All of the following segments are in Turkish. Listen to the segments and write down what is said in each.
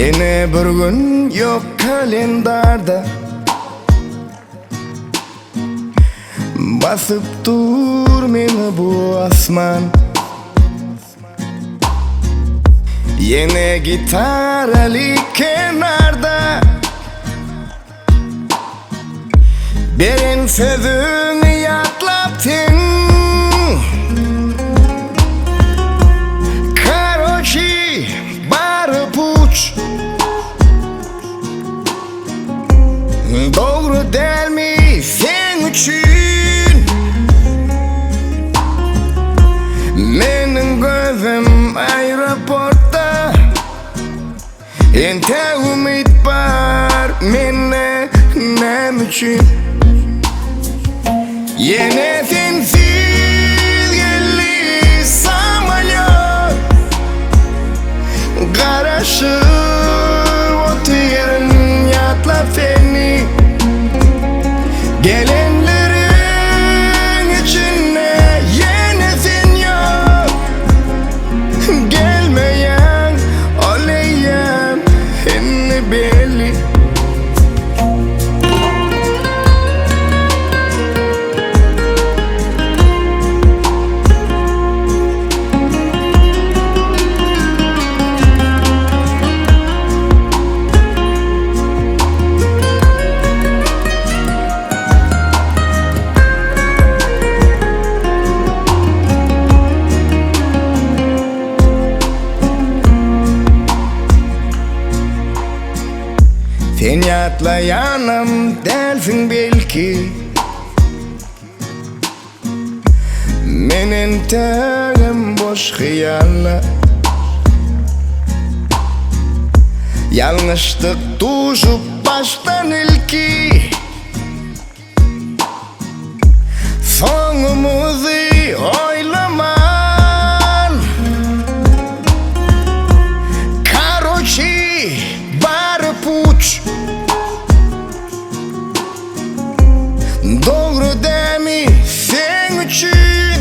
Yine bir gün yok kalendarda, basıp dur meni bu asman. Yine gitarali kenarda, berin sözünü yatlaptın. Karochi barıp uç, doğru değil mi sen için? Menin gözüm aeroportta, ente umit var mene nem için? Yine sensiz geldi samolyot, garaşı oturun yatla seni. Gelenlerin içine yine sen yok, gelmeyen oleyem henni belli. Sen yatlayanım dersin belki, menin terim boş hıyalla. Yanlışlık tuşup baştan ilki, sonumuzu oylaman. Karochi barıp uç, doğru değil mi sen için?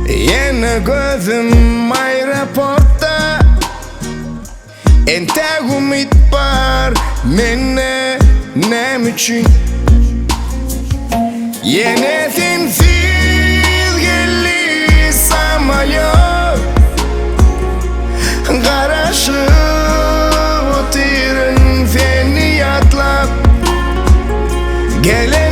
Yine gözüm aeroportta, ente umit var mene nem için? Yine sensiz geldi samolyot, garaşı oturun seni yatlap. Gele